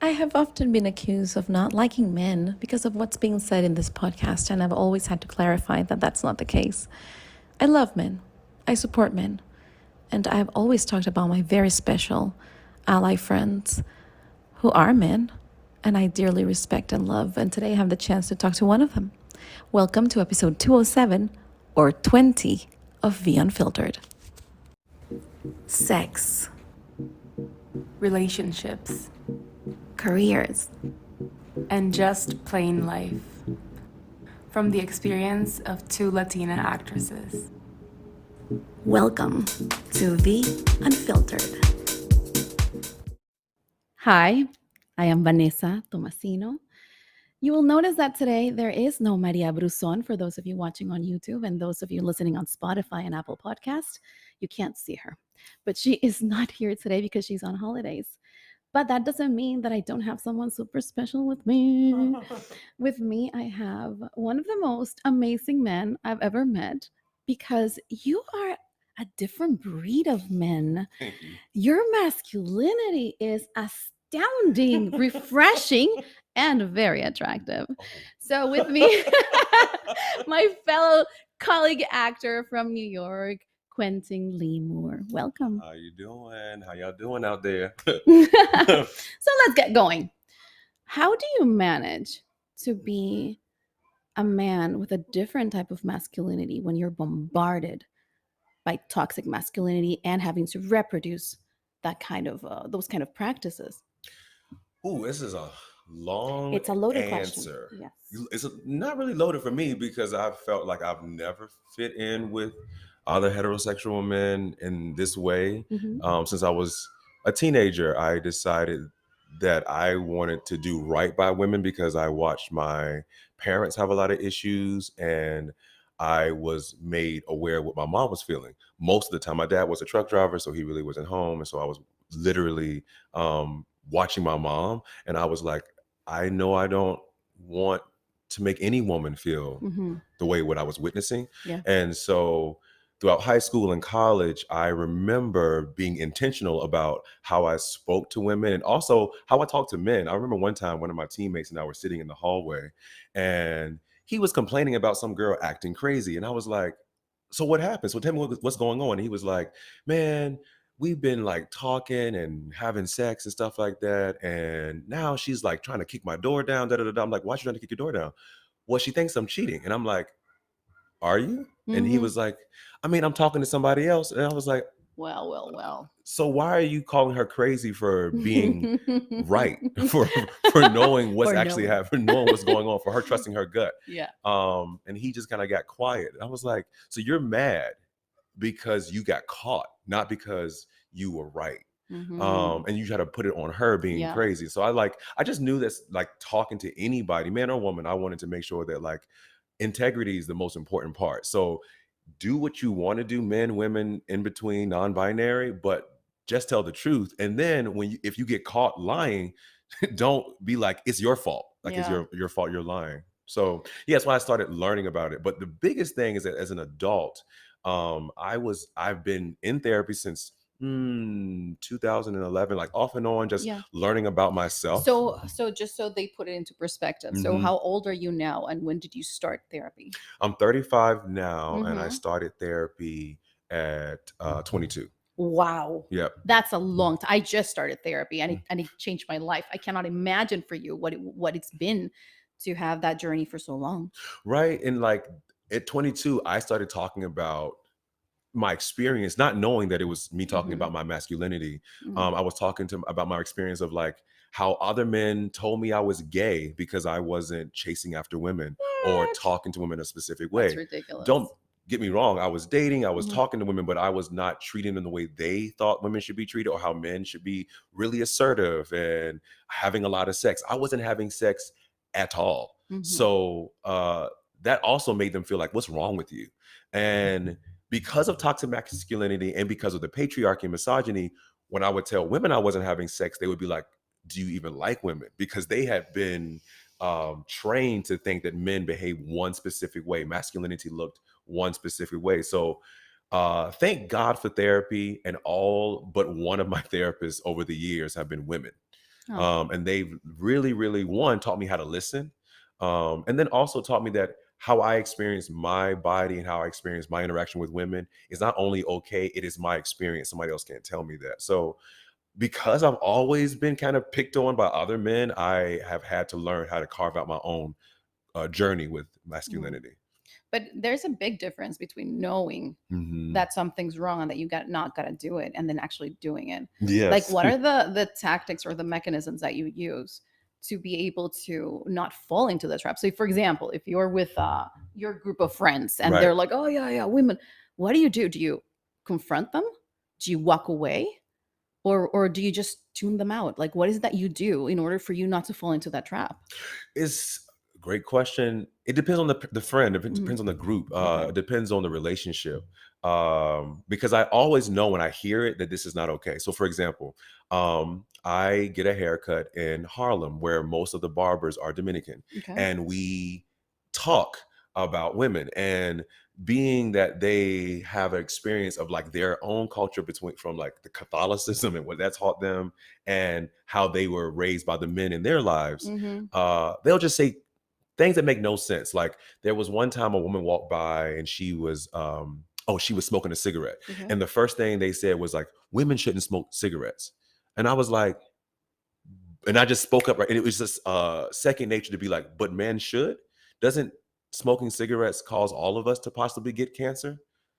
I have often been accused of not liking men because of what's being said in this podcast, and I've always had to clarify that that's not the case. I love men, I support men, and I've always talked about my very special ally friends who are men, and I dearly respect and love. And today I have the chance to talk to one of them. Welcome to episode 207 or 20 of The Unfiltered. Sex, relationships, careers, and just plain life. From the experience of two Latina actresses. Welcome to The Unfiltered. Hi, I am Vanesa Tomasino. You will notice that today there is no Maria Bruzon for those of you watching on YouTube and those of you listening on Spotify and Apple Podcast. You can't see her, but she is not here today because she's on holidays. But that doesn't mean that I don't have someone super special with me. With me, I have one of the most amazing men I've ever met because you are a different breed of men. Thank you. Your masculinity is astounding, refreshing, and very attractive. So, with me, my fellow colleague actor from New York, Quentin Lee Moore. Welcome. How you doing? How y'all doing out there? So let's get going. How do you manage to be a man with a different type of masculinity when you're bombarded by toxic masculinity and having to reproduce that kind of those kind of practices? Ooh, this is a long It's a loaded answer. question. Yes. It's not really loaded for me because I felt like I've never fit in with other heterosexual men in this way. Mhm. Since I was a teenager, I decided that I wanted to do right by women because I watched my parents have a lot of issues and I was made aware of what my mom was feeling. Most of the time, my dad was a truck driver, so he really wasn't home. And so I was literally watching my mom. And I was like, I know I don't want to make any woman feel Mhm. the way what I was witnessing. Yeah. And so throughout high school and college, I remember being intentional about how I spoke to women and also how I talked to men. I remember one time one of my teammates and I were sitting in the hallway and he was complaining about some girl acting crazy. And I was like, so what happened? So tell me what's going on. And he was like, man, we've been like talking and having sex and stuff like that. And now she's like trying to kick my door down. Da, da, da, da. I'm like, why are you trying to kick your door down? Well, she thinks I'm cheating. And I'm like, are you? And he Mhm. was like, I mean, I'm talking to somebody else. And I was like, Well. so why are you calling her crazy for being right, for knowing what's For actually knowing. happening, knowing what's going on, for her trusting her gut? Yeah. And he just kind of got quiet. And I was like, so you're mad because you got caught, not because you were right. Mhm. And you try to put it on her being Yeah. crazy. So I just knew that like talking to anybody, man or woman, I wanted to make sure that like integrity is the most important part. So do what you want to do, men, women, in between, non-binary, but just tell the truth. And then if you get caught lying, don't be like it's your fault. Like it's Yeah. your fault you're lying. So yeah, that's why I started learning about it. But the biggest thing is that as an adult, I've been in therapy since 2011, like off and on, just Yeah. learning about myself. So just so they put it into perspective. So Mhm. how old are you now and when did you start therapy? I'm 35 now, and I Mhm. started therapy at 22. Wow. Yep. That's a long time. I just started therapy and it changed my life. I cannot imagine for you what it's been to have that journey for so long. Right. And like at 22, I started talking about my experience, not knowing that it was me talking Mhm. about my masculinity. Mhm. I was talking to about my experience of like how other men told me I was gay because I wasn't chasing after women or What? talking to women a specific That's way. ridiculous. Don't get me wrong. I was dating, I was Mhm. talking to women, but I was not treating them the way they thought women should be treated or how men should be really assertive and having a lot of sex. I wasn't having sex at all. Mhm. So that also made them feel like, what's wrong with you? And because of toxic masculinity and because of the patriarchy and misogyny, when I would tell women I wasn't having sex, they would be like, do you even like women? Because they had been trained to think that men behave one specific way, masculinity looked one specific way. So thank God for therapy, and all but one of my therapists over the years have been women. Oh. And they've really, really, one, taught me how to listen, and then also taught me that how I experience my body and how I experience my interaction with women is not only okay, it is my experience. Somebody else can't tell me that. So because I've always been kind of picked on by other men, I have had to learn how to carve out my own journey with Mhm. masculinity. But there's a big difference between knowing Hmm. that something's wrong and that you got not gotta do it and then actually doing it. Like, Yes. what are the tactics or the mechanisms that you use to be able to not fall into the trap? So, for example, if you're with your group of friends and Right. they're like, "Oh yeah, yeah, women," what do you do? Do you confront them? Do you walk away? Or do you just tune them out? Like, what is it that you do in order for you not to fall into that trap? It's a great question. It depends on the friend. It Mhm. depends on the group. Okay. It depends on the relationship. Because I always know when I hear it that this is not okay. So, for example, I get a haircut in Harlem where most of the barbers are Dominican, Okay. and we talk about women. And being that they have an experience of like their own culture between from like the Catholicism and what that taught them and how they were raised by the men in their lives, Mhm. they'll just say things that make no sense. Like there was one time a woman walked by and she was smoking a cigarette. Okay. And the first thing they said was like, women shouldn't smoke cigarettes. And I was like, and I just spoke up, right? And it was just second nature to be like, but men should? Doesn't smoking cigarettes cause all of us to possibly get cancer?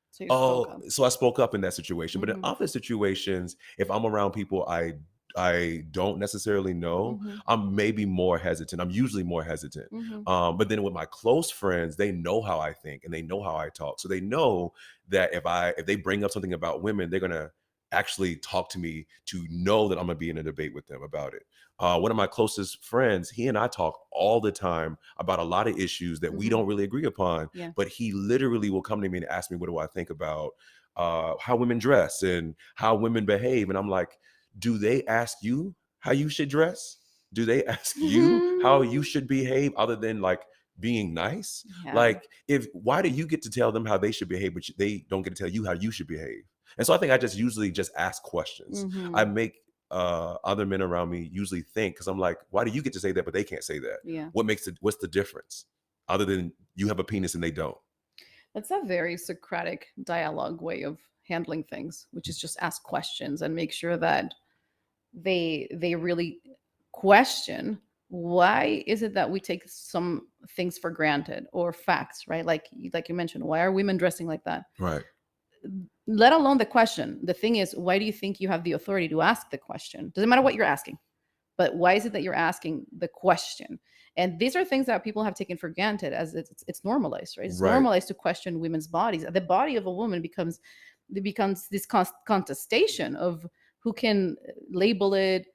So you spoke Oh, up. so I spoke up in that situation. But in Mhm. other situations, if I'm around people I don't necessarily know, Mhm. I'm maybe more hesitant. I'm usually more hesitant. Mhm. But then with my close friends, they know how I think and they know how I talk. So they know that if they bring up something about women, they're gonna actually talk to me to know that I'm gonna be in a debate with them about it. One of my closest friends, he and I talk all the time about a lot of issues that we Mhm. don't really agree upon, Yeah. but he literally will come to me and ask me, what do I think about how women dress and how women behave? And I'm like, do they ask you how you should dress? Do they ask you how you Mhm. should behave other than like being nice? Yeah. Like, if why do you get to tell them how they should behave, but they don't get to tell you how you should behave? And so I think I just usually just ask questions. I Mhm. make other men around me usually think because I'm like, why do you get to say that, but they can't say that? Yeah. What's the difference? Other than you have a penis and they don't. That's a very Socratic dialogue way of handling things, which is just ask questions and make sure that they really question why is it that we take some things for granted or facts, right? Like you mentioned, why are women dressing like that? Right. Let alone the question. The thing is, why do you think you have the authority to ask the question? Doesn't matter what you're asking, but why is it that you're asking the question? And these are things that people have taken for granted as it's normalized, right? It's Right. normalized to question women's bodies. The body of a woman becomes this contestation of who can label it,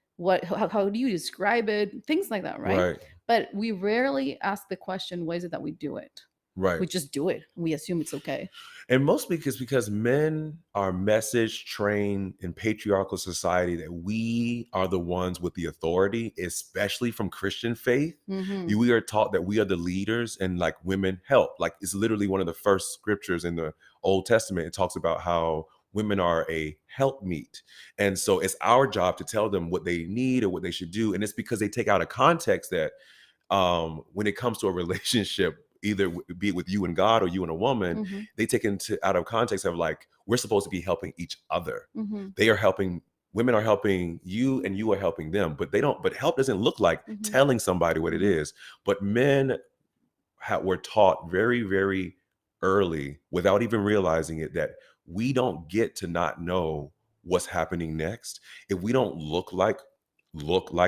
how do you describe it, things like that, right? Right. But we rarely ask the question, why is it that we do it? Right. We just do it. We assume it's okay. And mostly because men are message trained in patriarchal society that we are the ones with the authority, especially from Christian faith. Hmm. We are taught that we are the leaders and like women help. Like it's literally one of the first scriptures in the Old Testament. It talks about how women are a helpmeet. And so it's our job to tell them what they need or what they should do. And it's because they take out of context that when it comes to a relationship, either be it with you and God or you and a woman, Hmm. they take into out of context of like we're supposed to be helping each other. Hmm. They are helping. Women are helping you and you are helping them, but they don't. But help doesn't look like Hmm. telling somebody what it Hmm. is. But men were taught very, very early, without even realizing it, that we don't get to not know what's happening next if we don't look like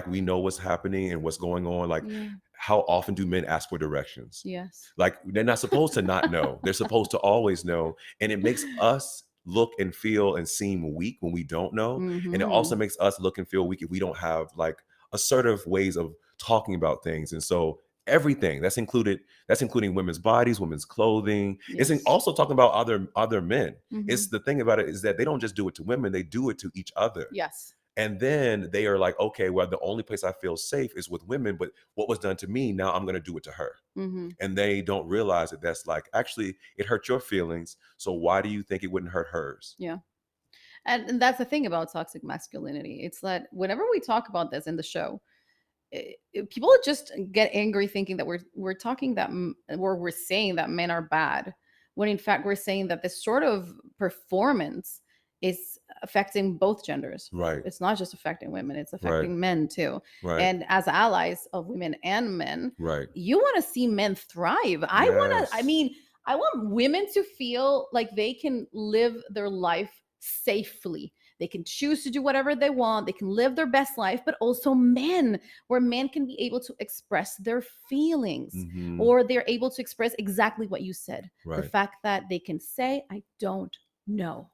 we know what's happening and what's going on. Like, Yeah. how often do men ask for directions? Yes. Like, they're not supposed to not know. They're supposed to always know. And it makes us look and feel and seem weak when we don't know. And it also Hmm. makes us look and feel weak if we don't have like assertive ways of talking about things. And so everything that's including women's bodies, women's clothing. Yes. Also talking about other men. Hmm. It's the thing about it is that they don't just do it to women, they do it to each other. Yes. And then they are like, okay, well, the only place I feel safe is with women, but what was done to me, now I'm going to do it to her. Hmm. And they don't realize that that's like, actually, it hurt your feelings. So why do you think it wouldn't hurt hers? Yeah. And that's the thing about toxic masculinity. It's that whenever we talk about this in the show, people just get angry thinking that we're talking that or we're saying that men are bad, when in fact we're saying that this sort of performance is affecting both genders. Right. It's not just affecting women, it's Right. affecting men too. Right. And as allies of women and men, Right. you want to see men thrive. I want women to feel like they can live their life safely. They can choose to do whatever they want. They can live their best life, but also men, where men can be able to express their feelings, Mhm. or they're able to express exactly what you said. The Right. fact that they can say, I don't know.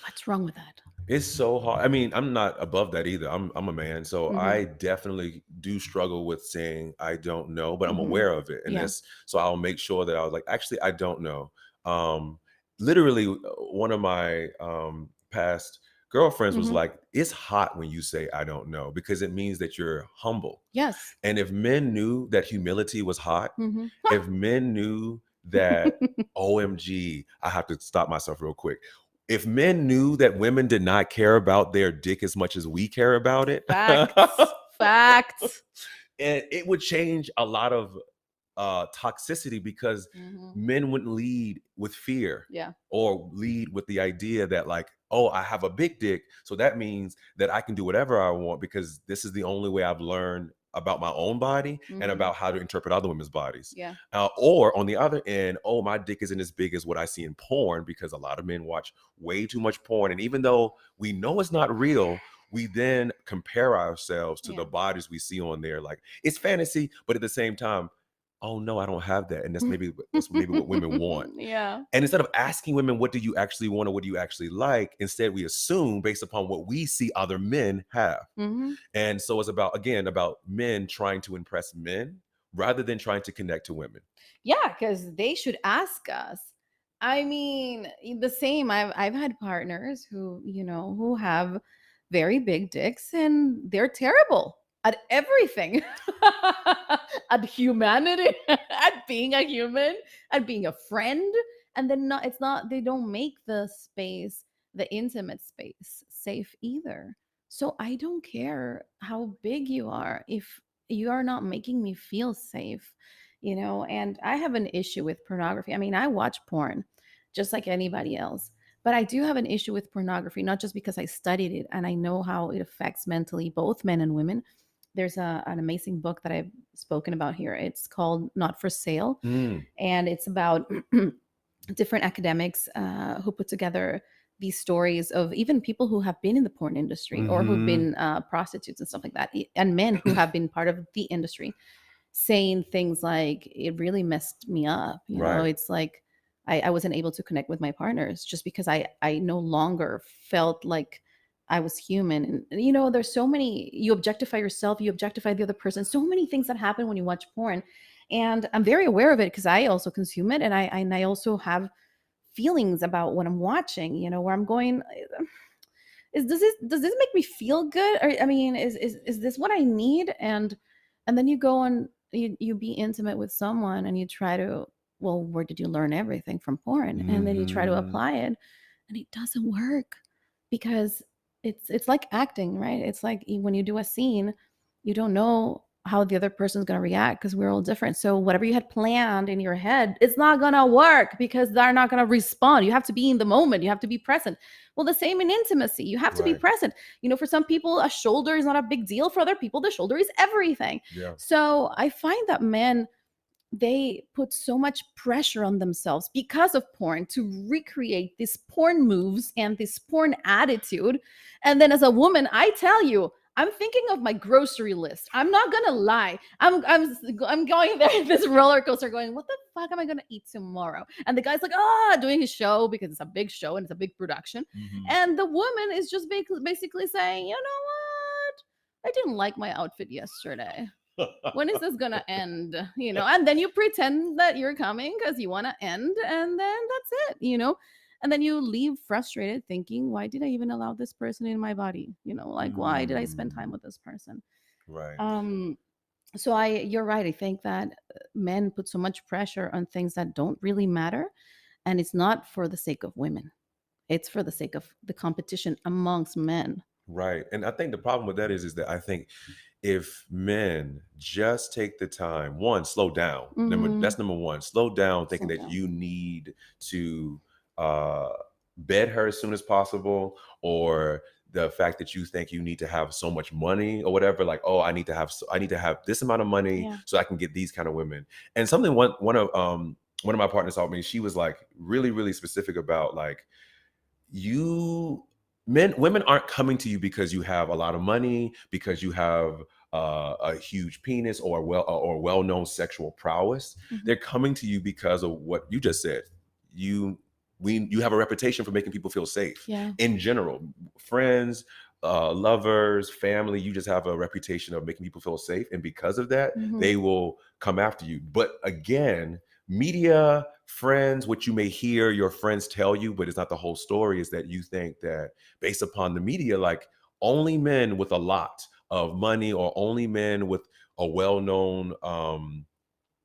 What's wrong with that? It's so hard. I mean, I'm not above that either. I'm a man, so Mhm. I definitely do struggle with saying I don't know, but I'm Mhm. aware of it, and Yeah. that's so I'll make sure that I was like, actually, I don't know. Literally, one of my past girlfriends was Mhm. like, "It's hot when you say I don't know because it means that you're humble." Yes. And if men knew that humility was hot, Mhm. if men knew that, OMG, I have to stop myself real quick. If men knew that women did not care about their dick as much as we care about it, Facts. Facts. and it would change a lot of toxicity because Mhm. men wouldn't lead with fear Yeah. or lead with the idea that like, oh, I have a big dick, so that means that I can do whatever I want because this is the only way I've learned about my own body and Mhm. about how to interpret other women's bodies. Yeah. Or on the other end, oh, my dick isn't as big as what I see in porn because a lot of men watch way too much porn. And even though we know it's not real, we then compare ourselves to Yeah. the bodies we see on there. Like it's fantasy, but at the same time, oh no, I don't have that. And that's maybe what women want. Yeah. And instead of asking women, what do you actually want or what do you actually like? Instead, we assume based upon what we see other men have. Mhm. And so it's about, again, about men trying to impress men rather than trying to connect to women. Yeah, because they should ask us. I mean, the same. I've had partners who, who have very big dicks and they're terrible at everything. At humanity, at being a human, at being a friend. And then not it's not they don't make the space, the intimate space, safe either. So I don't care how big you are if you are not making me feel safe. And I have an issue with pornography. I mean, I watch porn just like anybody else, but I do have an issue with pornography, not just because I studied it and I know how it affects mentally both men and women. There's an amazing book that I've spoken about here. It's called Not for Sale, Mm, and it's about different academics who put together these stories of even people who have been in the porn industry or who've mhm. been prostitutes and stuff like that, and men who have been part of the industry, saying things like, it really messed me up. Right. It's like I wasn't able to connect with my partners just because I no longer felt like I was human. And there's so many, you objectify yourself, you objectify the other person, so many things that happen when you watch porn. And I'm very aware of it because I also consume it, and I also have feelings about what I'm watching, where I'm going, does this make me feel good? Or I mean, is this what I need? And then you go and you be intimate with someone and you try to, well, where did you learn everything from porn? And then you try to Mhm. apply it and it doesn't work because it's like acting, right? It's like when you do a scene, you don't know how the other person's going to react because we're all different. So whatever you had planned in your head, it's not going to work because they're not going to respond. You have to be in the moment, you have to be present. Well, the same in intimacy. You have to be Right. present. For some people, a shoulder is not a big deal. For other people, the shoulder is everything. Yeah. So I find that men, they put so much pressure on themselves because of porn to recreate these porn moves and this porn attitude. And then as a woman, I tell you, I'm thinking of my grocery list. I'm not gonna lie. I'm going there in this roller coaster going, what the fuck am I gonna eat tomorrow? And the guy's like, doing his show because it's a big show and it's a big production. Mhm. And the woman is just basically saying, you know what? I didn't like my outfit yesterday. When is this gonna end? And then you pretend that you're coming because you want to end, and then that's it. And then you leave frustrated thinking, why did I even allow this person in my body? Like, why did I spend time Mm. with this person? Right. um so you're right. I think that men put so much pressure on things that don't really matter, and it's not for the sake of women. It's for the sake of the competition amongst men. Right. And I think the problem with that is that I think if men just take the time, one, slow down. That's number one. Slow down, thinking Slow that down. you need to uh, bed her as soon as possible, or the fact that you think you need to have so much money or whatever. Like, oh, I need to have this amount of money Yeah. so I can get these kind of women. And something one of my partners taught me. She was like really really specific about like you women aren't coming to you because you have a lot of money, because you have a huge penis or well-known sexual prowess. Mhm. They're coming to you because of what you just said. You have a reputation for making people feel safe. Yeah. In general, friends, lovers, family, you just have a reputation of making people feel safe, and because of that Mhm. they will come after you. But again, media, friends, what you may hear your friends tell you, but it's not the whole story, is that you think that based upon the media, like only men with a lot of money or only men with a well-known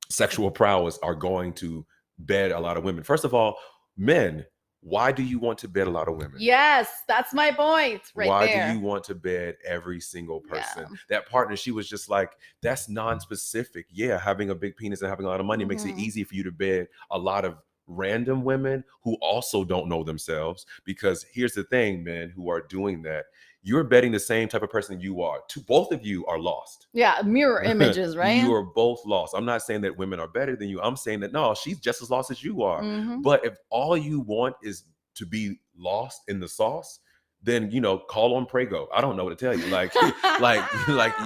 sexual prowess are going to bed a lot of women. First of all, men, why do you want to bed a lot of women? Yes, that's my point right Why there. do you want to bed every single person? Yeah. That partner, she was just like, that's non-specific. Yeah, having a big penis and having a lot of money makes it Mhm. easy for you to bed a lot of random women who also don't know themselves. Because here's the thing, men who are doing that, you're betting the same type of person you are. Both of you are lost. Yeah, mirror images, right? You are both lost. I'm not saying that women are better than you. I'm saying that no, she's just as lost as you are. Mhm. But if all you want is to be lost in the sauce, then call on Prego. I don't know what to tell you. Like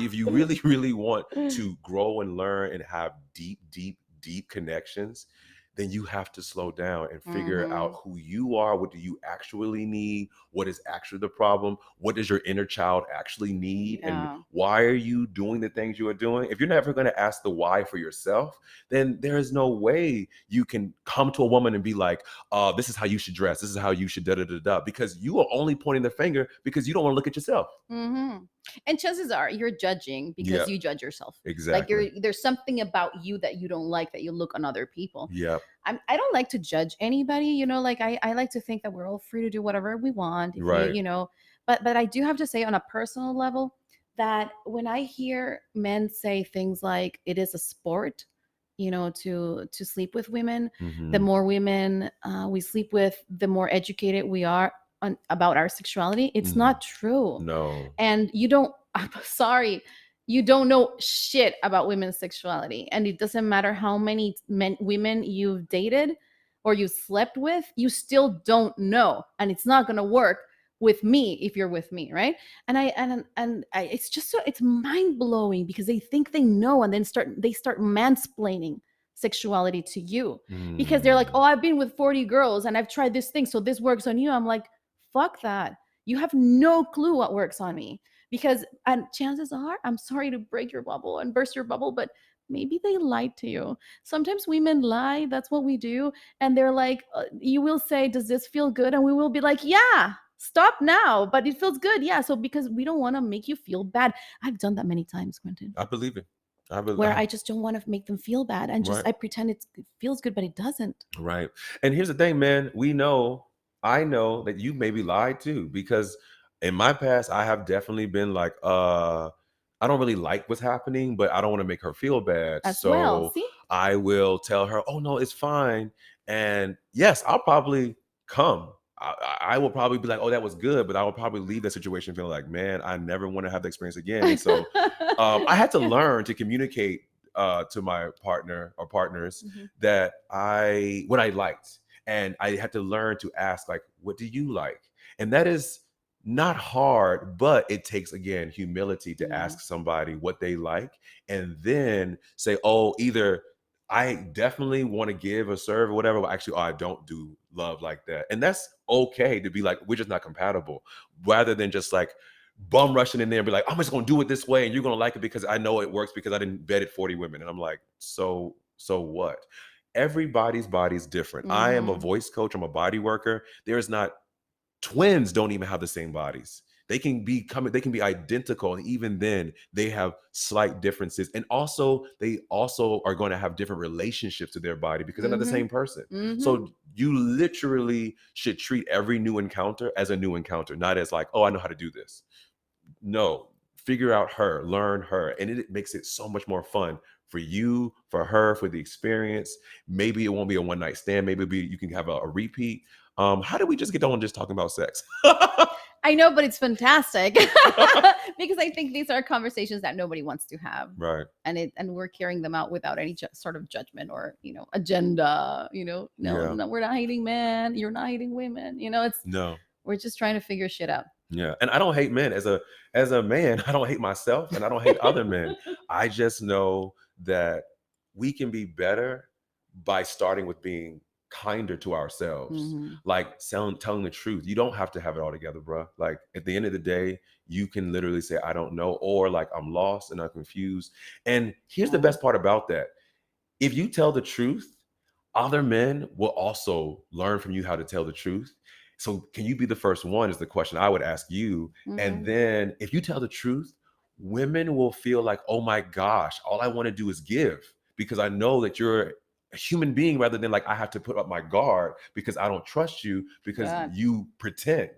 if you really, really want to grow and learn and have deep, deep, deep connections, then you have to slow down and figure out Mhm. who you are. What do you actually need? What is actually the problem? What does your inner child actually need? And Yeah. why are you doing the things you are doing? If you're never going to ask the why for yourself, then there is no way you can come to a woman and be like, this is how you should dress. This is how you should da da da da. Because you are only pointing the finger because you don't want to look at yourself. Mhm. And chances are you're judging because Yep. you judge yourself. Like Exactly. there's something about you that you don't like that you look on other people. Yep. I don't like to judge anybody, like I like to think that we're all free to do whatever we want. If Right. but I do have to say on a personal level that when I hear men say things like it is a sport, to sleep with women, the Mhm. more women we sleep with, the more educated we are about our sexuality. It's Mhm. not true. No. And I'm sorry, you don't know shit about women's sexuality, and it doesn't matter how many women you've dated or you slept with, you still don't know, and it's not going to work with me if you're with me, right? It's just it's mind-blowing because they think they know, and then they start mansplaining sexuality to you because they're like, Mm. oh, I've been with 40 girls and I've tried this thing, so this works on you. I'm like, fuck that. You have no clue what works on me. Because, and chances are, I'm sorry to break your bubble and burst your bubble, but maybe they lied to you. Sometimes women lie. That's what we do. And they're like, you will say, does this feel good? And we will be like, yeah, stop now. But it feels good. Yeah. So because we don't want to make you feel bad. I've done that many times, Quentin, I believe it. I believe. where I just don't want to make them feel bad. And just, Right. I pretend it feels good, but it doesn't. Right. And here's the thing, man. I know that you maybe lied too, because in my past, I have definitely been like, I don't really like what's happening, but I don't want to make her feel bad. As well. So See? I will tell her, oh no, it's fine. And yes, I'll probably come. I will probably be like, oh, that was good, but I will probably leave that situation feeling like, man, I never want to have that experience again. And so I had to learn to communicate to my partner or partners Mhm. that what I liked. And I had to learn to ask, like, what do you like? And that is not hard, but it takes, again, humility to Yeah. ask somebody what they like and then say, oh, either I definitely want to give or serve or whatever, but actually, oh, I don't do love like that. And that's okay to be like, we're just not compatible, rather than just like bum rushing in there and be like, I'm just gonna do it this way and you're gonna like it because I know it works because I didn't vetted 40 women. And I'm like, so what? Everybody's body is different. I am a Mhm. voice coach, I'm a body worker. There's not Twins don't even have the same bodies. They can be identical, and even then they have slight differences. And also they also are going to have different relationships to their body because they're not the same person. So you literally should treat every new encounter as a new encounter, not as like, oh, I know how to do this. No, figure out her, learn her, and it makes it so much more fun for you, for her, for the experience. Maybe it won't be a one night stand. Maybe you can have a repeat. How did we just get on just talking about sex? I know, but it's fantastic because I think these are conversations that nobody wants to have, Right. and we're carrying them out without any sort of judgment or agenda. No, we're not hating men. You're not hating women. We're just trying to figure shit out. Yeah, and I don't hate men as a man. I don't hate myself, and I don't hate other men. I just know that we can be better by starting with being kinder to ourselves, like telling the truth. You don't have to have it all together, bro. Like at the end of the day, you can literally say, I don't know, or like I'm lost and I'm confused. And here's the best part about that. If you tell the truth, other men will also learn from you how to tell the truth. So can you be the first one is the question I would ask you. And then if you tell the truth, women will feel like, oh my gosh, all I want to do is give because I know that you're a human being rather than like I have to put up my guard because I don't trust you because you pretend.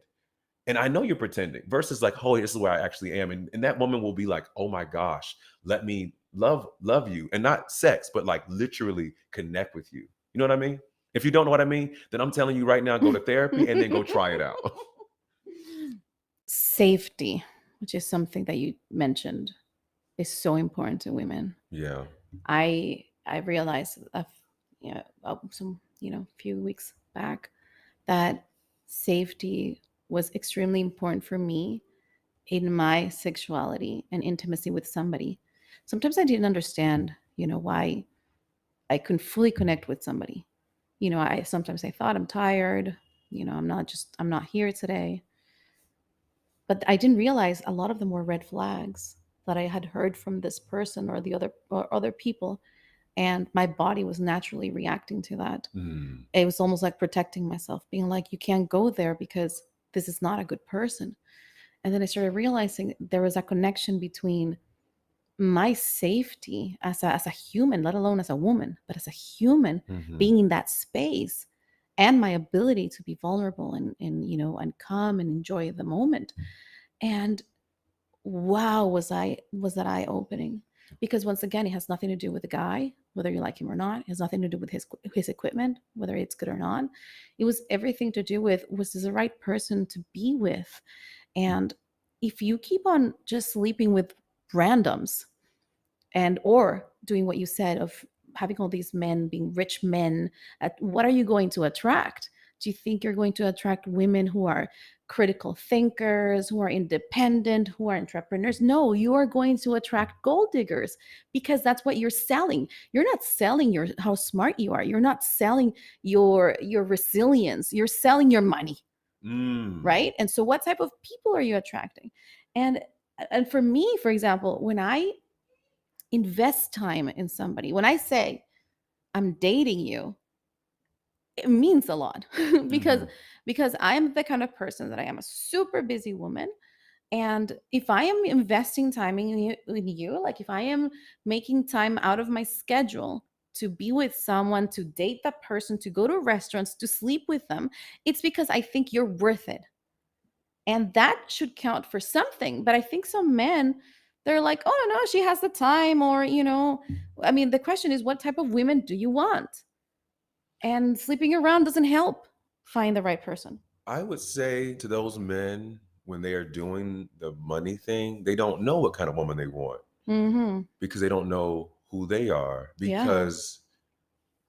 And I know you're pretending versus like, oh, this is where I actually am. And that woman will be like, oh my gosh, let me love you. And not sex, but like literally connect with you. You know what I mean? If you don't know what I mean, then I'm telling you right now, go to therapy and then go try it out. Safety, which is something that you mentioned, is so important to women. Yeah. I realized few weeks back that safety was extremely important for me in my sexuality and intimacy with somebody. Sometimes I didn't understand, why I couldn't fully connect with somebody. Sometimes I thought I'm tired, I'm not here today. But I didn't realize a lot of them were red flags that I had heard from this person or other people, and my body was naturally reacting to that. It was almost like protecting myself, being like, you can't go there because this is not a good person. And then I started realizing there was a connection between my safety as a human, let alone as a woman, but as a human being in that space, and my ability to be vulnerable and come and enjoy the moment. And wow, was that eye-opening. Because once again, it has nothing to do with the guy, whether you like him or not. It has nothing to do with his equipment, whether it's good or not. It was everything to do with, was this the right person to be with? And if you keep on just sleeping with randoms or doing what you said of having all these men being rich men, what are you going to attract? Do you think you're going to attract women who are critical thinkers, who are independent, who are entrepreneurs? No, you are going to attract gold diggers because that's what you're selling. You're not selling how smart you are. You're not selling your resilience. You're selling your money. Right? And so what type of people are you attracting? And for me, for example, when I invest time in somebody, when I say I'm dating you, it means a lot because I'm the kind of person that I am a super busy woman. And if I am investing time in you, like if I am making time out of my schedule to be with someone, to date that person, to go to restaurants, to sleep with them, it's because I think you're worth it. And that should count for something. But I think some men, they're like, oh, no, she has the time. Or, I mean, the question is, what type of women do you want? And sleeping around doesn't help find the right person. I would say to those men, when they are doing the money thing, they don't know what kind of woman they want because they don't know who they are. Because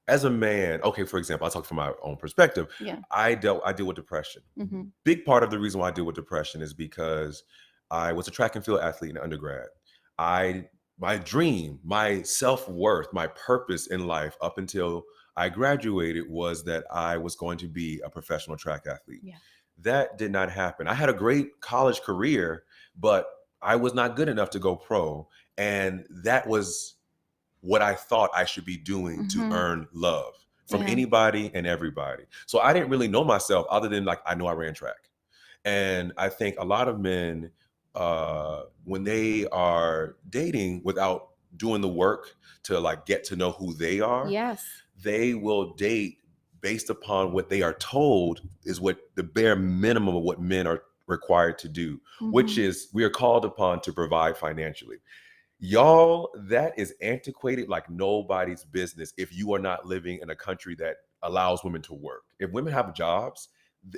as a man, okay, for example, I'll talk from my own perspective. Yeah. I deal with depression. Big part of the reason why I deal with depression is because I was a track and field athlete in undergrad. My dream, my self-worth, my purpose in life up until I graduated was that I was going to be a professional track athlete. Yeah. That did not happen. I had a great college career, but I was not good enough to go pro. And that was what I thought I should be doing to earn love from anybody and everybody. So I didn't really know myself other than like, I know I ran track. And I think a lot of men, when they are dating without doing the work to like get to know who they are, Yes. they will date based upon what they are told is what the bare minimum of what men are required to do, which Mhm. is we are called upon to provide financially. Y'all, that is antiquated like nobody's business if you are not living in a country that allows women to work. If women have jobs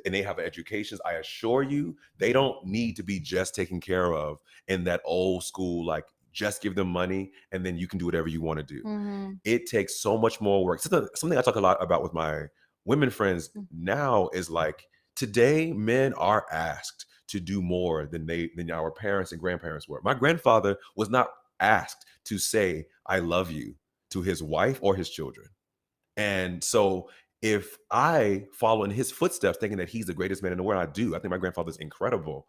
and they have educations, I assure you, they don't need to be just taken care of in that old school, like just give them money and then you can do whatever you want to do. Mhm. It takes so much more work. Something I talk a lot about with my women friends Mm. now is like today men are asked to do more than our parents and grandparents were. My grandfather was not asked to say I love you to his wife or his children. And so if I follow in his footsteps thinking that he's the greatest man in the world, I do. I think my grandfather's incredible.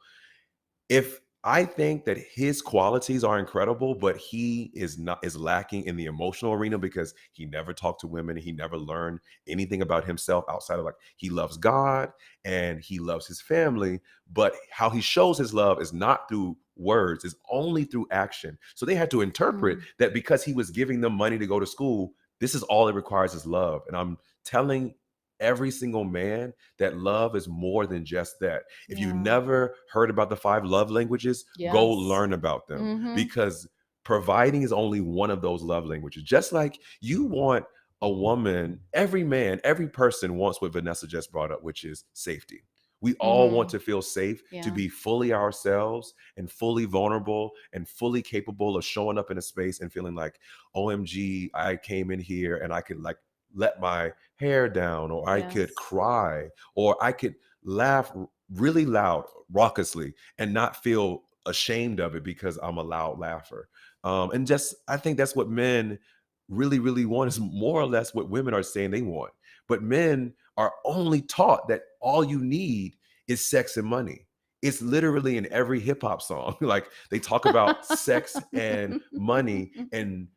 If I think that his qualities are incredible, but he is lacking in the emotional arena because he never talked to women, he never learned anything about himself outside of like he loves God and he loves his family, but how he shows his love is not through words, it's only through action. So they had to interpret Mm. that because he was giving them money to go to school, this is all it requires is love. And I'm telling every single man that love is more than just that. If you've Yeah. never heard about the 5 love languages, go Yes. learn about them Mhm. because providing is only one of those love languages. Just like you want a woman, every man, every person wants what Vanessa just brought up, which is safety. We all want Mhm. to feel safe, to Yeah. be fully ourselves and fully vulnerable and fully capable of showing up in a space and feeling like, OMG, I came in here and I could like let my hair down, or I could Yes. cry, or I could laugh really loud, raucously, and not feel ashamed of it because I'm a loud laugher. And just, I think that's what men really, really want is more or less what women are saying they want. But men are only taught that all you need is sex and money. It's literally in every hip hop song. Like they talk about sex and money and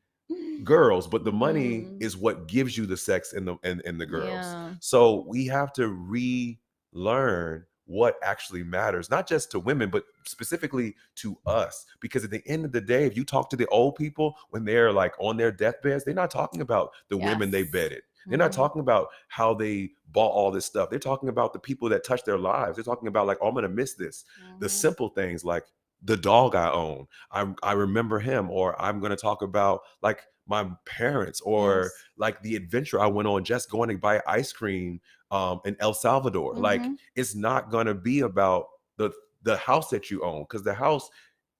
girls, but the money Mm. is what gives you the sex and the girls. Yeah. So we have to relearn what actually matters, not just to women, but specifically to us. Because at the end of the day, if you talk to the old people when they're like on their deathbeds, they're not talking about the women they Yes. bedded. They're not Mhm. talking about how they bought all this stuff. They're talking about the people that touched their lives. They're talking about like, oh, I'm gonna miss this. The Mhm. simple things like the dog I own. I remember him, or I'm gonna talk about like my parents, or Yes. like the adventure I went on just going to buy ice cream in El Salvador. Like Mhm. it's not gonna be about the house that you own because the house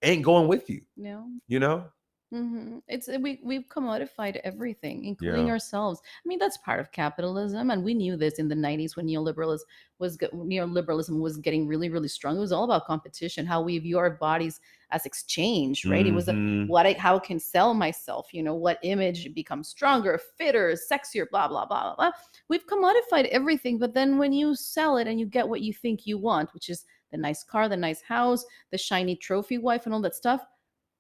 ain't going with you, No. you know? It's we've commodified everything, including Yeah. ourselves. I mean, that's part of capitalism, and we knew this in the '90s when neoliberalism was getting really, really strong. It was all about competition, how we view our bodies as exchange, right? It was Hmm. how can sell myself, what image becomes stronger, fitter, sexier, blah blah blah blah blah. We've commodified everything, but then when you sell it and you get what you think you want, which is the nice car, the nice house, the shiny trophy wife, and all that stuff,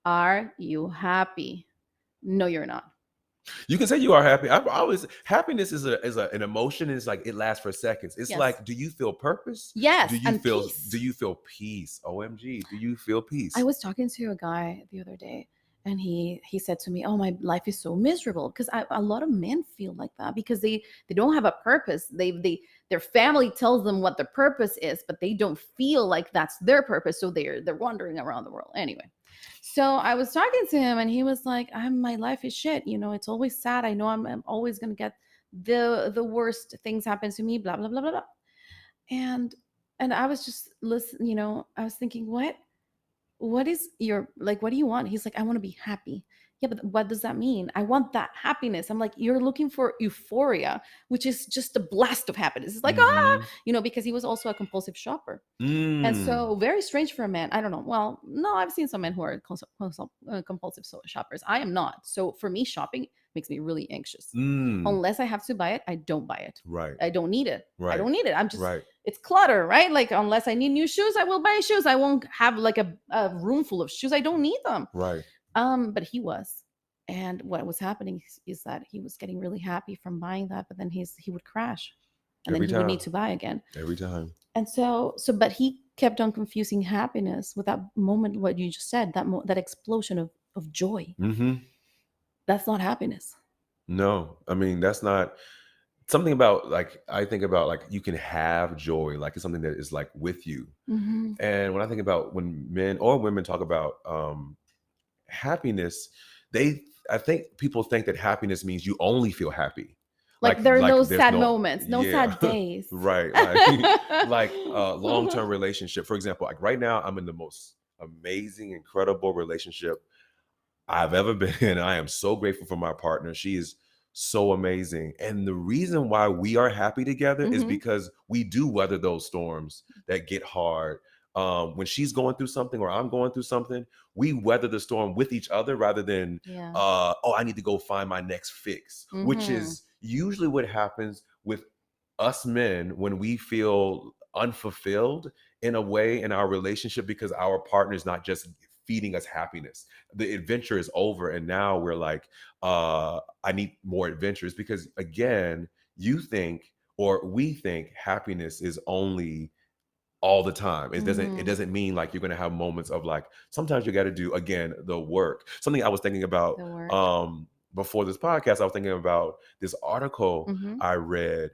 are you happy? No, you're not. You can say you are happy. I always happiness an emotion. It's like it lasts for seconds. It's Yes. like, do you feel purpose? Yes, and Do peace. you feel peace? OMG, do you feel I peace? was talking to a guy the other day, and he said to me, "Oh, my life is so miserable," because a lot of men feel like that because they don't have a purpose. Their family tells them what their purpose is, but they don't feel like that's their purpose, so they're wandering around the world anyway. So I was talking to him, and he was like, My life is shit. It's always sad. I know I'm always gonna get the worst things happen to me. Blah blah blah blah blah." And I was just listen. I was thinking, what is your like, what do you want? He's like, I want to be happy. Yeah, but what does that mean? I want that happiness. I'm like, you're looking for euphoria, which is just a blast of happiness. It's like, Mm-hmm. because he was also a compulsive shopper. And Mm. so, very strange for a man. I don't know. Well, no, I've seen some men who are compulsive shoppers. I am not. So, for me, shopping makes me really anxious. Mm. Unless I have to buy it, I don't buy it. Right. I don't need it. I Right. don't need it. I'm just, Right. it's clutter, right? Like, unless I need new shoes, I will buy shoes. I won't have like a room full of shoes. I don't need them. Right. But he was. And what was happening is that he was getting really happy from buying that, but then he would crash. and then Every he would need time. to buy again. Every time. And but he kept on confusing happiness with that moment, what you just said, that explosion of joy. Mm-hmm. That's not happiness. No, I mean, that's not something about like, I think about like you can have joy, like it's something that is like with you. Mm-hmm. And when I think about when men or women talk about happiness, I think people think that happiness means you only feel happy. Like there are Like no there's sad no, moments, no yeah, sad days. right. Like a long-term relationship. For example, like right now I'm in the most amazing, incredible relationship I've ever been in. I am so grateful for my partner. She is so amazing. And the reason why we are happy together is Mhm. because we do weather those storms that get hard. When she's going through something or I'm going through something, we weather the storm with each other rather than, Yeah. oh, I need to go find my next fix, which Mhm. is usually what happens with us men when we feel unfulfilled in a way in our relationship because our partner is not just feeding us happiness. The adventure is over and now we're like, I need more adventures because again, you think or we think happiness is only all the time. It Mhm. doesn't mean like you're going to have moments of like sometimes you got to do again the work. Something I was thinking about The work. before this podcast, I was thinking about this article Mhm. I read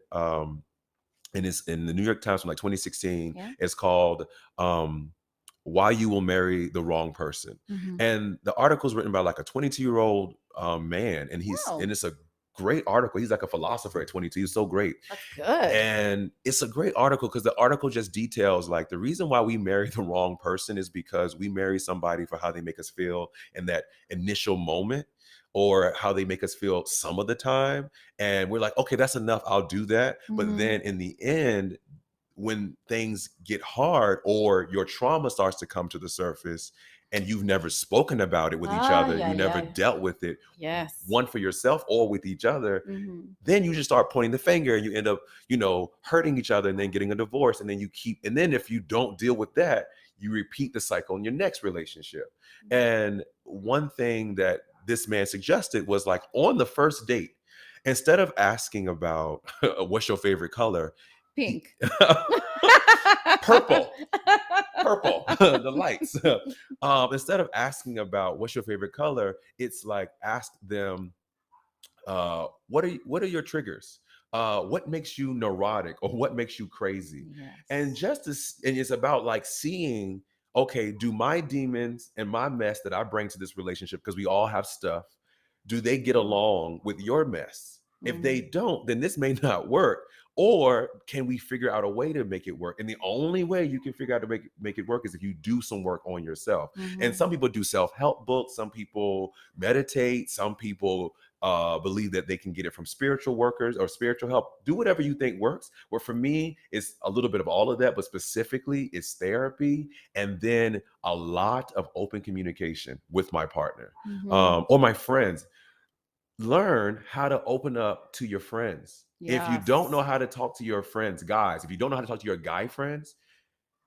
and it's in the New York Times from like 2016. Yeah. It's called Why You Will Marry the Wrong Person. Mhm. And the article is written by like a 22-year-old man. Wow. And it's a great article. He's like a philosopher at 22. He's so great. That's good. And it's a great article because the article just details like the reason why we marry the wrong person is because we marry somebody for how they make us feel in that initial moment or how they make us feel some of the time. And we're like, okay, that's enough. I'll do that. But Mhm. then in the end, when things get hard or your trauma starts to come to the surface and you've never spoken about it with each other, Yeah, you never yeah. dealt with it, Yes. one for yourself or with each other, Mhm. then you just start pointing the finger and you end up, hurting each other and then getting a divorce. And then and then if you don't deal with that, you repeat the cycle in your next relationship. And one thing that this man suggested was like on the first date, instead of asking about what's your favorite color, he, Pink. purple, purple, the lights. Instead of asking about what's your favorite color, it's like ask them, what are your triggers? What makes you neurotic or what makes you crazy? And Yes. and it's about like seeing, okay, do my demons and my mess that I bring to this relationship, because we all have stuff, do they get along with your mess? If they Mhm. don't, then this may not work. Or can we figure out a way to make it work? And the only way you can figure out to make it work is if you do some work on yourself. And Mhm. some people do self-help books, some people meditate, some people believe that they can get it from spiritual workers or spiritual help. Do whatever you think works. Well, for me, it's a little bit of all of that, but specifically it's therapy and then a lot of open communication with my partner Mhm. or my friends. Learn how to open up to your friends. If you don't know Yes. how to talk to your friends, guys, if you don't know how to talk to your guy friends,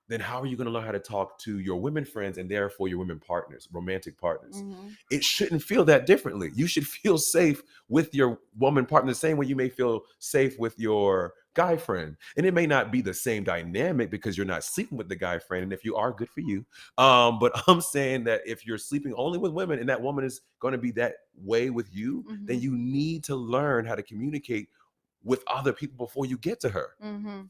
then how are you going to learn how to talk to your women friends and therefore your women partners, romantic partners? Mhm. It shouldn't feel that differently. You should feel safe with your woman partner the same way you may feel safe with your guy friend. And it may not be the same dynamic because you're not sleeping with the guy friend. And if you are, good for you. But I'm saying that if you're sleeping only with women and that woman is going to be that way with you, then Mhm. you need to learn how to communicate with other people before you get to her. Mhm.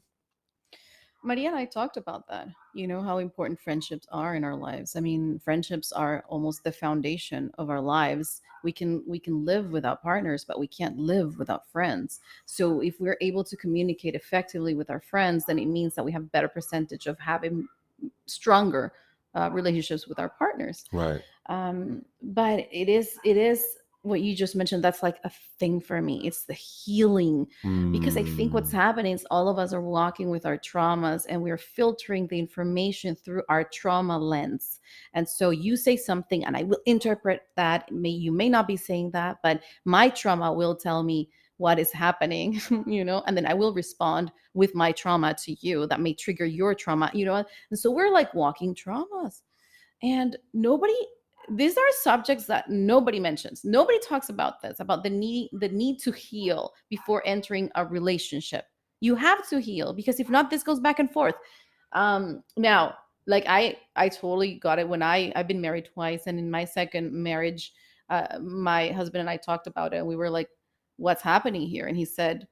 Maria and I talked about that. You know how important friendships are in our lives. I mean, friendships are almost the foundation of our lives. We can live without partners, but we can't live without friends. So if we're able to communicate effectively with our friends, then it means that we have better percentage of having stronger relationships with our partners. Right. But it is what you just mentioned. That's like a thing for me. It's the healing, because I think what's Mm. happening is all of us are walking with our traumas and we're filtering the information through our trauma lens. And so you say something and I will interpret that. You may not be saying that, but my trauma will tell me what is happening, and then I will respond with my trauma to you that may trigger your trauma, and so we're like walking traumas. And these are subjects that nobody mentions. Nobody talks about this, about the need to heal before entering a relationship. You have to heal, because if not, this goes back and forth. Now, like I totally got it when I've been married twice, and in my second marriage, my husband and I talked about it, and we were like, "What's happening here?" And he said,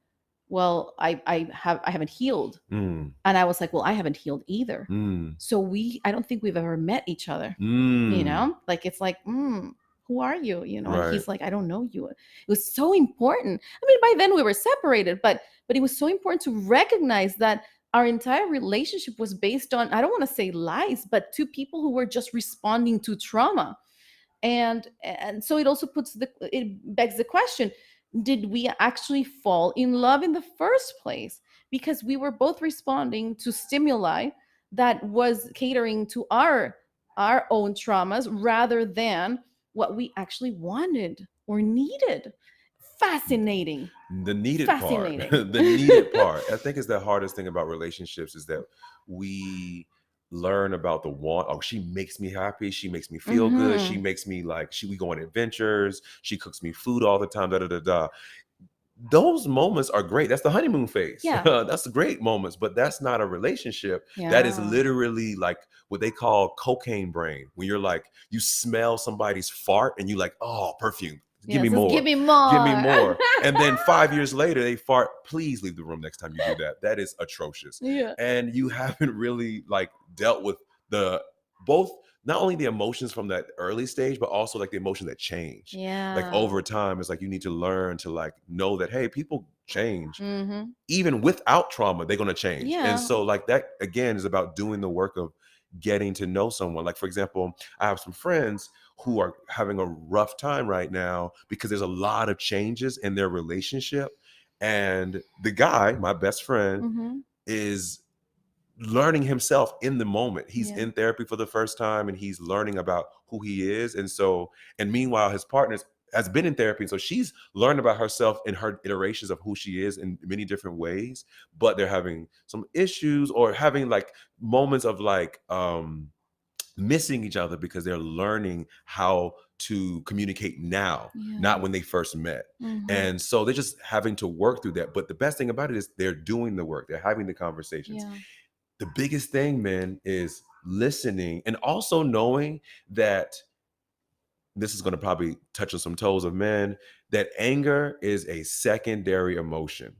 "Well, I haven't healed." Mm, And I was like, "Well, I haven't healed either." mm, So I don't think we've ever met each other. mm. Like it's like, who are you? And Right. he's like, I don't know you. It was so important. I mean, by then we were separated, but it was so important to recognize that our entire relationship was based on, I don't want to say lies, but two people who were just responding to trauma. And so it also it begs the question, did we actually fall in love in the first place, because we were both responding to stimuli that was catering to our own traumas rather than what we actually wanted or needed? Fascinating. The needed part, Fascinating. the needed part, I think, is the hardest thing about relationships, is that we learn about the want. Oh, she makes me happy. She makes me feel good. She Hmm. makes me like, we go on adventures. She cooks me food all the time. Da da da da. Those moments are great. That's the honeymoon phase. Yeah. That's the great moments, but that's not a relationship. That is Yeah. literally like what they call cocaine brain. When you're like, you smell somebody's fart and you like, oh, perfume. Give Yeah, me just give more. me Give me more. more. And then 5 years later, they fart. Please leave the room next time you do that. That is atrocious. Yeah. And you haven't really like dealt with the both, not only the emotions from that early stage, but also like the emotions that change. Like Yeah. over time, it's like you need to learn to like know that, hey, people change. Mm-hmm. Even without trauma, they're gonna change. And Yeah. so like that again is about doing the work of getting to know someone. Like, for example, I have some friends who are having a rough time right now because there's a lot of changes in their relationship. And the guy, my best friend, Mm-hmm. is learning himself in the moment. He's Yeah. in therapy for the first time and he's learning about who he is. And so, and meanwhile, his partner has been in therapy. So she's learned about herself in her iterations of who she is in many different ways, but they're having some issues or having like moments of like missing each other because they're learning how to communicate now, Yeah. not when they first met. Mm-hmm. And so they're just having to work through that. But the best thing about it is they're doing the work, they're having the conversations. Yeah. The biggest thing, man, is listening and also knowing that this is going to probably touch on some toes of men, that anger is a secondary emotion.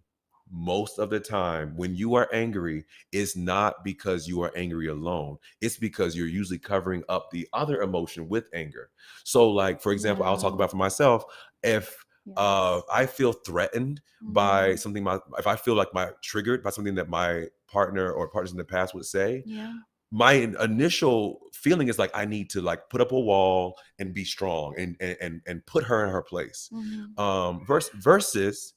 Most of the time, when you are angry, it's not because you are angry alone. It's because you're usually covering up the other emotion with anger. So, like, for example, I'll talk Yeah. about for myself. If Yes. I feel threatened by Mm-hmm. something, if I feel like my triggered by something that my partner or partners in the past would say, Yeah. my initial feeling is like I need to like put up a wall and be strong and put her in her place. Mm-hmm. Versus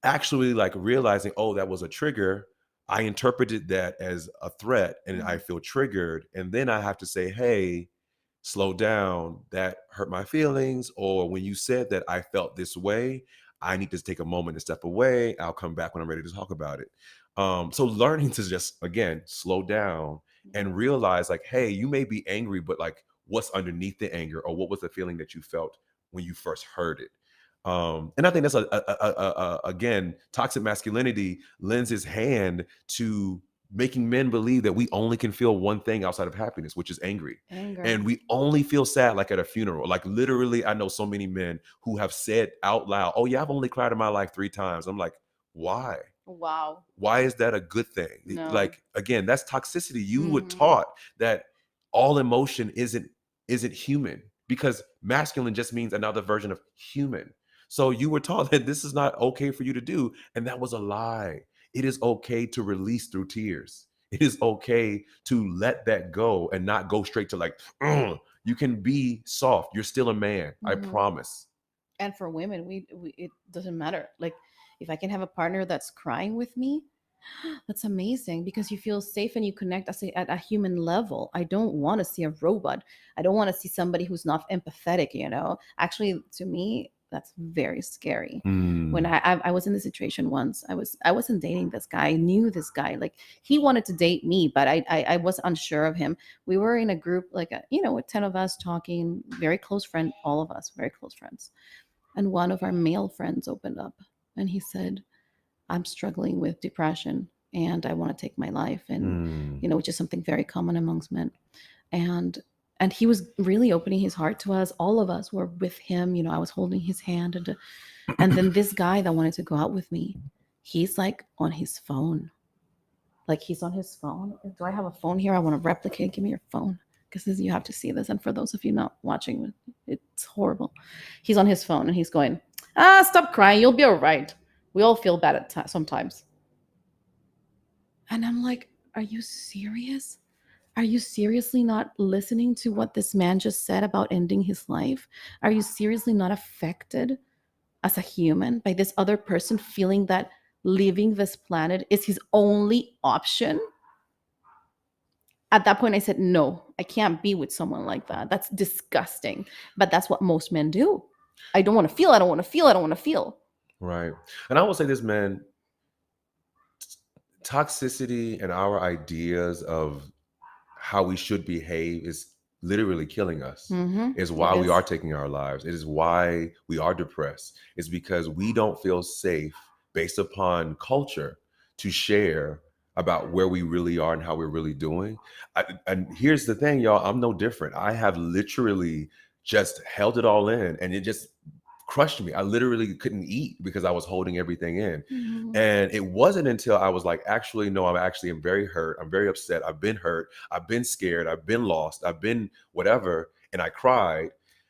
actually like realizing, oh, that was a trigger. I interpreted that as a threat and I Mm-hmm. feel triggered. And then I have to say, hey, slow down. That hurt my feelings. Or when you said that I felt this way, I need to take a moment to step away. I'll come back when I'm ready to talk about it. So learning to just, again, slow down and realize like, hey, you may be angry, but like what's underneath the anger, or what was the feeling that you felt when you first heard it. And I think that's again, toxic masculinity lends his hand to making men believe that we only can feel one thing outside of happiness, which is angry. Anger. And we only feel sad like at a funeral. Like literally, I know so many men who have said out loud, oh yeah, I've only cried in my life 3 times. I'm like, why? Wow. Why is that a good thing? No. Like again, that's toxicity. You were Mm-hmm. taught that all emotion isn't human, because masculine just means another version of human. So you were taught that this is not okay for you to do, and that was a lie. It is okay to release through tears. It is okay to let that go and not go straight to like, "Ugh." You can be soft. You're still a man. I Mm-hmm. promise. And for women, we it doesn't matter. Like, if I can have a partner that's crying with me, that's amazing, because you feel safe and you connect, I say, at a human level. I don't want to see a robot. I don't want to see somebody who's not empathetic. Actually, to me, that's very scary. When Mm, I was in this situation once, I wasn't dating this guy. I knew this guy. Like, he wanted to date me, but I was unsure of him. We were in a group, like with 10 of us talking, very close friend, all of us very close friends. And one of our male friends opened up and he said, I'm struggling with depression and I want to take my life. And, Mm. which is something very common amongst men. And he was really opening his heart to us. All of us were with him. I was holding his hand. And then this guy that wanted to go out with me, he's like on his phone. Like he's on his phone. Do I have a phone here? I want to replicate. Give me your phone. Because you have to see this. And for those of you not watching, it's horrible. He's on his phone and he's going, stop crying. You'll be all right. We all feel bad at sometimes. And I'm like, are you serious? Are you seriously not listening to what this man just said about ending his life? Are you seriously not affected as a human by this other person feeling that leaving this planet is his only option? At that point, I said, no, I can't be with someone like that. That's disgusting. But that's what most men do. I don't want to feel. I don't want to feel. I don't want to feel. Right. And I will say this, man, toxicity and our ideas of how we should behave is literally killing us. Mm-hmm. Is why we are taking our lives. It is why we are depressed. It's because we don't feel safe based upon culture to share about where we really are and how we're really doing. And here's the thing, y'all, I'm no different. I have literally just held it all in and it just crushed me. I literally couldn't eat because I was holding everything in. Mm-hmm. And it wasn't until I was like, actually, no, am very hurt. I'm very upset. I've been hurt. I've been scared. I've been lost. I've been whatever. And I cried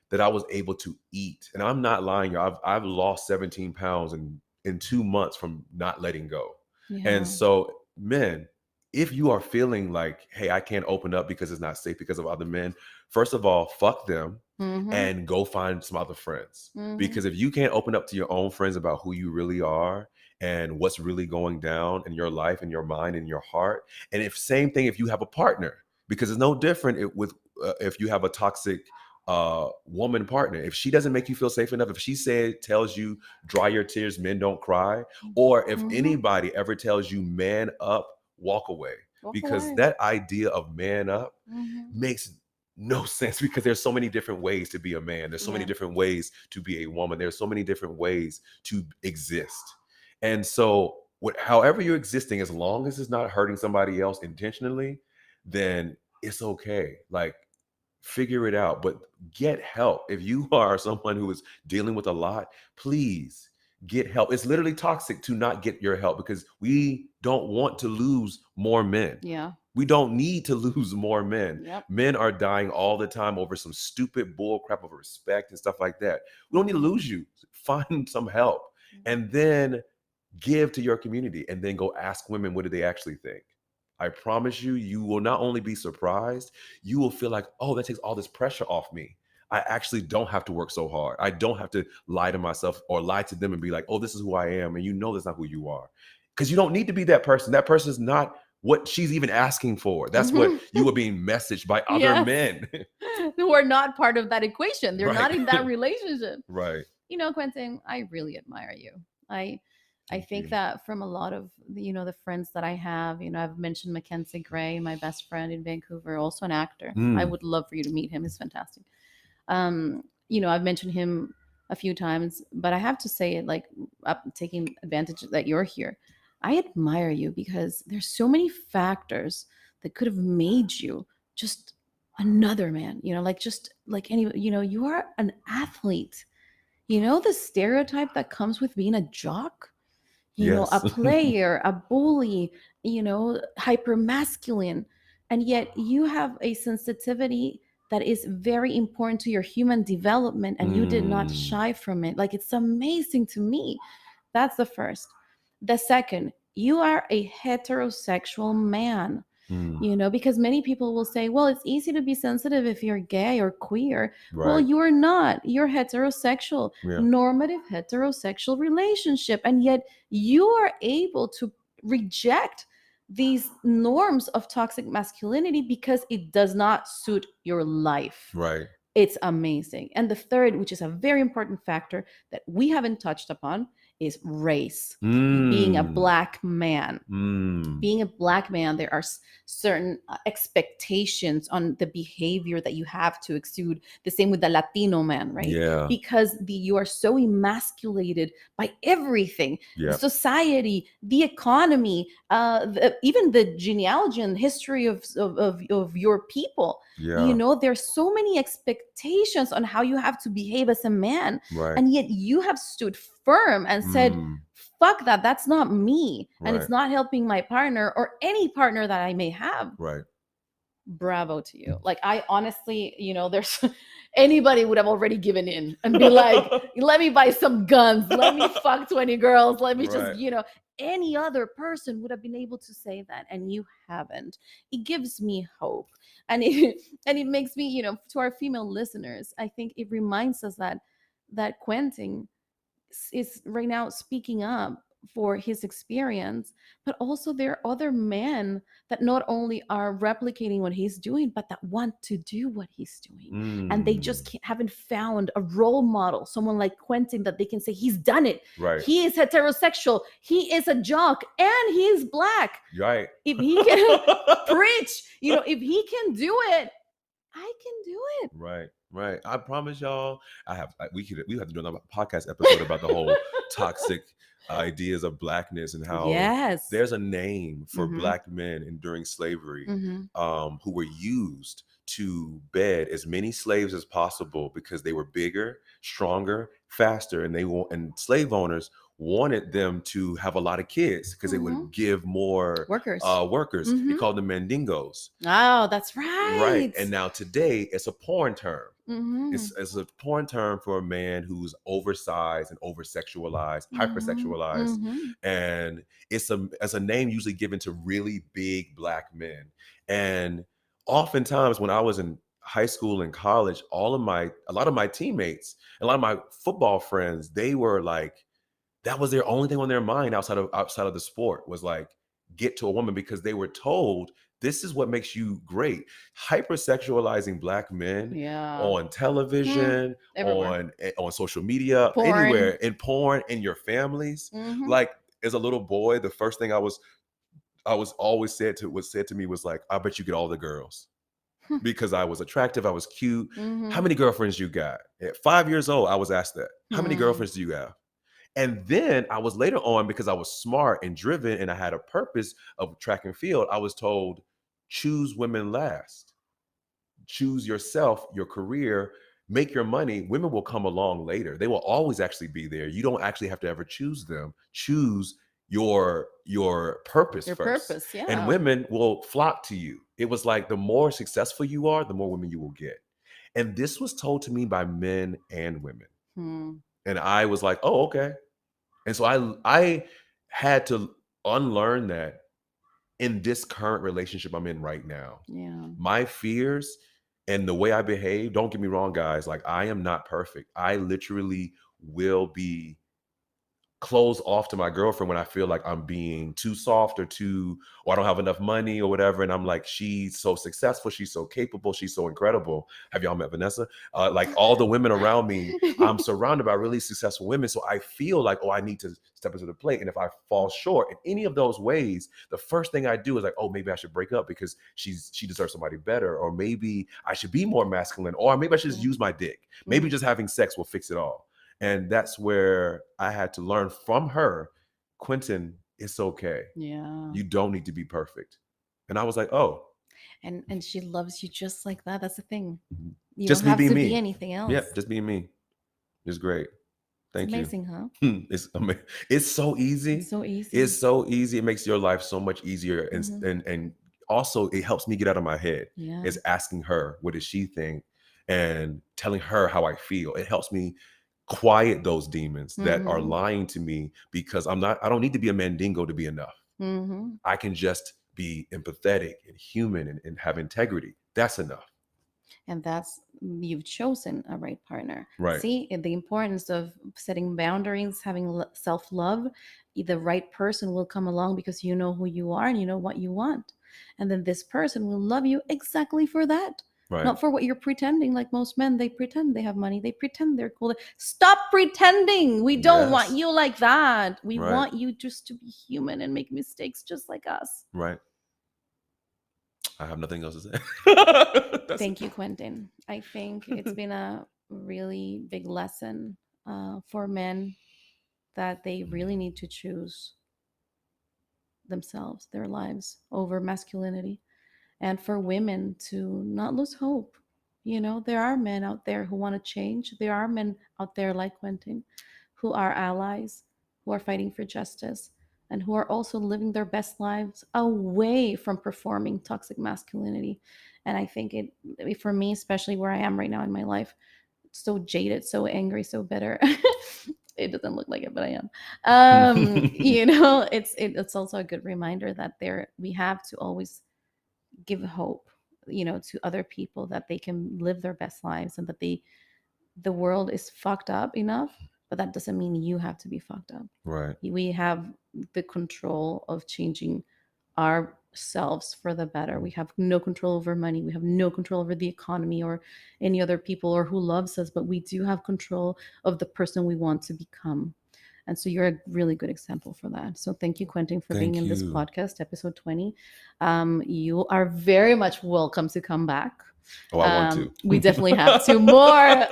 that I was able to eat. And I'm not lying, y'all. I've lost 17 pounds in 2 months from not letting go. Yeah. And so, men, if you are feeling like, hey, I can't open up because it's not safe because of other men, first of all, fuck them. Mm-hmm. And go find some other friends. Mm-hmm. Because if you can't open up to your own friends about who you really are and what's really going down in your life and your mind and your heart, and if same thing if you have a partner, because it's no different if you have a toxic woman partner. If she doesn't make you feel safe enough, if she tells you dry your tears, men don't cry, or if Mm-hmm. anybody ever tells you man up, walk away. Because away. that idea of man up Mm-hmm. makes no sense, because there's so many different ways to be a man. There's so many different ways to be a woman. There's so many different ways to exist. And so however you're existing, as long as it's not hurting somebody else intentionally, then it's okay. Like, figure it out, but get help. If you are someone who is dealing with a lot, please get help. It's literally toxic to not get your help, because we don't want to lose more men. Yeah. We don't need to lose more men. Yep. Men are dying all the time over some stupid bull crap of respect and stuff like that. We don't need to lose you. Find some help and then give to your community, and then go ask women, what do they actually think? I promise you, you will not only be surprised, you will feel like, oh, that takes all this pressure off me. I actually don't have to work so hard. I don't have to lie to myself or lie to them and be like, oh, this is who I am. And that's not who you are. Because you don't need to be that person. That person is not what she's even asking for. That's what you are being messaged by other men. Who are not part of that equation. They're Right. not in that relationship. Right. Quentin, I really admire you. I Thank think you. that from a lot of the friends that I have, I've mentioned Mackenzie Gray, my best friend in Vancouver, also an actor. I would love for you to meet him. He's fantastic. I've mentioned him a few times, but I have to say it, like, taking advantage that you're here. I admire you because there's so many factors that could have made you just another man, just like any, you are an athlete. The stereotype that comes with being a jock, Yes. a player, a bully, hypermasculine. And yet you have a sensitivity that is very important to your human development, and you did not shy from it. Like, it's amazing to me. That's the first. The second, you are a heterosexual man. Because many people will say, well, it's easy to be sensitive if you're gay or queer. Right. Well, you're not. You're heterosexual, normative heterosexual relationship. And yet you are able to reject these norms of toxic masculinity because it does not suit your life. Right. It's amazing. And the third, which is a very important factor that we haven't touched upon, is race. Being a Mm. Black man. Mm. Being a Black man, there are certain expectations on the behavior that you have to exude. The same with the Latino man, right? Yeah. Because you are so emasculated by everything. Yeah. Society, the economy, even the genealogy and history of your people. Yeah. There's so many expectations on how you have to behave as a man, Right. and yet you have stood firm and said, fuck that, that's not me, and it's Right. not helping my partner or any partner that I may have. Right. Bravo to you. Like, I honestly, there's anybody would have already given in and be like, let me buy some guns, let me fuck 20 girls, let me Right. just, any other person would have been able to say that, and you haven't. It gives me hope, and it makes me, to our female listeners, I think it reminds us that Quentin is right now speaking up for his experience, but also there are other men that not only are replicating what he's doing, but that want to do what he's doing. And they just haven't found a role model, someone like Quentin, that they can say he's done it. Right. He is heterosexual, he is a jock, and he's Black. Right. If he can preach, if he can do it, I can do it. Right. Right. I promise y'all, we have to do another podcast episode about the whole toxic ideas of Blackness and how Yes. there's a name for Mhm. Black men enduring slavery Mhm. who were used to bed as many slaves as possible because they were bigger, stronger, faster, and slave owners wanted them to have a lot of kids because they would give more Workers. workers. They Mhm. called them mandingos. Oh, that's right. Right. And now today it's a porn term. Mhm. It's a porn term for a man who's oversized and over-sexualized, Mhm. hypersexualized. Mhm. And it's a name usually given to really big Black men. And oftentimes when I was in high school and college, a lot of my teammates, a lot of my football friends, they were like, that was their only thing on their mind outside of the sport, was like, get to a woman, because they were told this is what makes you great. Hypersexualizing Black men Yeah. on television, Everywhere. on social media, Porn. anywhere, in porn, in your families. Mhm. Like, as a little boy, the first thing I was always said to me was like, I bet you get all the girls. Because I was attractive, I was cute. Mhm. How many girlfriends you got? At 5 years old, I was asked that. How many girlfriends do you have? And then I was later on, because I was smart and driven and I had a purpose of track and field, I was told, choose women last. Choose yourself, your career, make your money. Women will come along later. They will always actually be there. You don't actually have to ever choose them. Choose your purpose Your first. purpose, yeah. And women will flock to you. It was like, the more successful you are, the more women you will get. And this was told to me by men and women. And I was like, oh, okay. And so I had to unlearn that in this current relationship I'm in right now. Yeah. My fears and the way I behave, don't get me wrong, guys, like, I am not perfect. I literally will be close off to my girlfriend when I feel like I'm being too soft or I don't have enough money or whatever. And I'm like, she's so successful, she's so capable, she's so incredible. Have y'all met Vanesa? Like, all the women around me, I'm surrounded by really successful women. So I feel like, oh, I need to step into the plate. And if I fall short in any of those ways, the first thing I do is like, oh, maybe I should break up because she deserves somebody better. Or maybe I should be more masculine. Or maybe I should just use my dick. Maybe just having sex will fix it all. And that's where I had to learn from her, Quentin, it's okay. Yeah. You don't need to be perfect. And I was like, oh. And she loves you just like that. That's the thing. You Just don't me have being to me. be anything else. Yeah, just being me. It's great. Thank it's you. amazing, huh? It's so easy. It's so easy. It's so easy. It makes your life so much easier. And also it helps me get out of my head. Yeah. Is asking her, what does she think? And telling her how I feel. It helps me quiet those demons that are lying to me, because I don't need to be a mandingo to be enough. I can just be empathetic and human and have integrity. That's enough. And you've chosen a right partner. Right. See, the importance of setting boundaries, having self-love. The right person will come along because you know who you are and you know what you want. And then this person will love you exactly for that. Right. Not for what you're pretending. Like most men, they pretend they have money. They pretend they're cool. Stop pretending. We don't want Yes. you like that. We Right. want you just to be human and make mistakes just like us. Right. I have nothing else to say. That's Thank you, Quentin. I think it's been a really big lesson for men that they really need to choose themselves, their lives over masculinity, and for women to not lose hope. There are men out there who want to change. There are men out there like Quentin who are allies, who are fighting for justice, and who are also living their best lives away from performing toxic masculinity. And I think for me, especially where I am right now in my life, so jaded, so angry, so bitter. It doesn't look like it, but I am. It's also a good reminder that we have to always give hope, to other people, that they can live their best lives, and that the world is fucked up enough, but that doesn't mean you have to be fucked up. right. We have the control of changing ourselves for the better. We have no control over money. We have no control over the economy or any other people or who loves us, but we do have control of the person we want to become. And so you're a really good example for that. So thank you, Quentin, for being Thank in this you. podcast, episode 20. You are very much welcome to come back. Oh, I want to. We definitely have to more.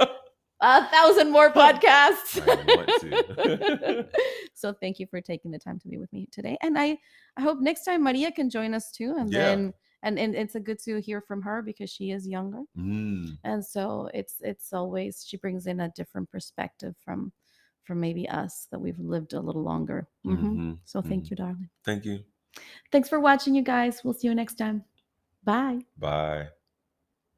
1,000 more podcasts. I want to. So thank you for taking the time to be with me today. And I hope next time Maria can join us too. And Yeah. then and it's a good to hear from her because she is younger. And so it's always, she brings in a different perspective from maybe us that we've lived a little longer. So thank you, darling. Thank you. Thanks for watching, you guys. We'll see you next time. Bye. Bye.